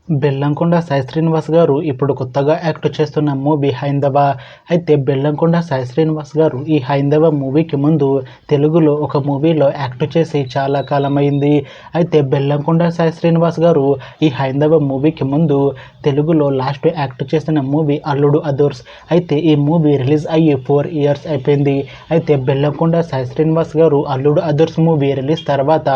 బెల్లంకొండ సాయి శ్రీనివాస్ గారు ఇప్పుడు కొత్తగా యాక్ట్ చేస్తున్న మూవీ హైందవ. అయితే బెల్లంకొండ సాయి శ్రీనివాస్ గారు ఈ హైందవ మూవీకి ముందు తెలుగులో ఒక మూవీలో యాక్ట్ చేసి చాలా కాలమైంది. అయితే బెల్లంకొండ సాయి శ్రీనివాస్ గారు ఈ హైందవ మూవీకి ముందు తెలుగులో లాస్ట్ యాక్ట్ చేసిన మూవీ అల్లుడు అదుర్స్. అయితే ఈ మూవీ రిలీజ్ అయ్యి 4 years అయిపోయింది. అయితే బెల్లంకొండ సాయి శ్రీనివాస్ గారు అల్లుడు అదుర్స్ మూవీ రిలీజ్ తర్వాత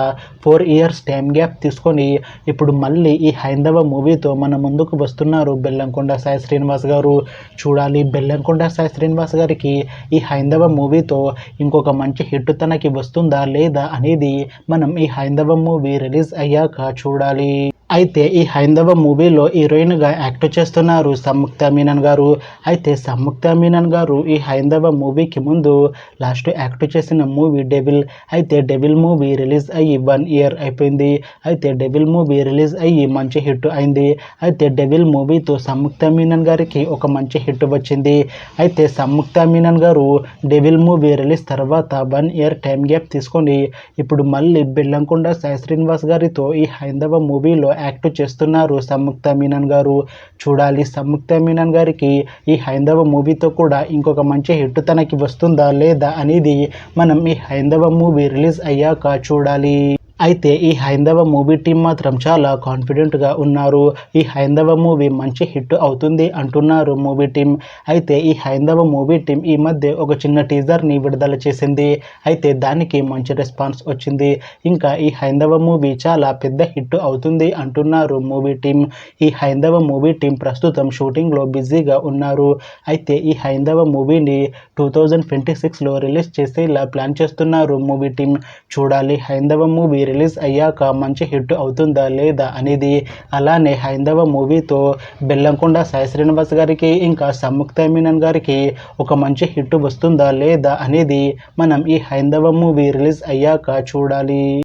4 years టైం గ్యాప్ తీసుకొని ఇప్పుడు మళ్ళీ ఈ హైందవ మూవీతో మన ముందుకు వస్తున్నారు బెల్లంకొండ సాయి శ్రీనివాస్ గారు. చూడాలి బెల్లంకొండ సాయి శ్రీనివాస్ గారికి ఈ హైందవ మూవీతో ఇంకొక మంచి హిట్ తనకి వస్తుందా లేదా అనేది మనం ఈ హైందవ మూవీ రిలీజ్ అయ్యాక చూడాలి. అయితే ఈ హైందవ మూవీలో హీరోయిన్గా యాక్ట్ చేస్తున్నారు సంయుక్త మీనన్ గారు. అయితే సంయుక్త మీనన్ గారు ఈ హైందవ మూవీకి ముందు లాస్ట్ యాక్ట్ చేసిన మూవీ డెవిల్. అయితే డెవిల్ మూవీ రిలీజ్ అయ్యి 1 year అయిపోయింది. అయితే డెవిల్ మూవీ రిలీజ్ అయ్యి మంచి హిట్ అయింది. అయితే డెవిల్ మూవీతో సంయుక్త మీనన్ గారికి ఒక మంచి హిట్ వచ్చింది. అయితే సంయుక్త మీనన్ గారు డెవిల్ మూవీ రిలీజ్ తర్వాత 1 year టైం గ్యాప్ తీసుకొని ఇప్పుడు మళ్ళీ బెల్లంకొండ సాయి శ్రీనివాస్ గారితో ఈ హైందవ మూవీలో యాక్ట్ చేస్తున్నారు సంయుక్త మీనన్ గారు. చూడాలి సంయుక్త మీనన్ గారికి ఈ హైందవ మూవీతో కూడా ఇంకొక మంచి హిట్ తనకి వస్తుందా లేదా అనేది మనం ఈ హైందవ మూవీ రిలీజ్ అయ్యాక చూడాలి. అయితే ఈ హైందవ మూవీ టీం మాత్రం చాలా కాన్ఫిడెంట్గా ఉన్నారు. ఈ హైందవ మూవీ మంచి హిట్ అవుతుంది అంటున్నారు మూవీ టీం. అయితే ఈ హైందవ మూవీ టీం ఈ మధ్య ఒక చిన్న టీజర్ని విడుదల చేసింది. అయితే దానికి మంచి రెస్పాన్స్ వచ్చింది. ఇంకా ఈ హైందవ మూవీ చాలా పెద్ద హిట్ అవుతుంది అంటున్నారు మూవీ టీం. ఈ హైందవ మూవీ టీం ప్రస్తుతం షూటింగ్లో బిజీగా ఉన్నారు. అయితే ఈ హైందవ మూవీని 2026లో రిలీజ్ చేసేలా ప్లాన్ చేస్తున్నారు మూవీ టీం. చూడాలి హైందవ మూవీ రిలీజ్ అయ్యాక మంచి హిట్ అవుతుందా లేదా అనేది. అలానే హైందవ మూవీతో బెల్లంకొండ సాయి శ్రీనివాస్ గారికి ఇంకా సంయుక్త మీనన్ గారికి ఒక మంచి హిట్ వస్తుందా లేదా అనేది మనం ఈ హైందవ మూవీ రిలీజ్ అయ్యాక చూడాలి.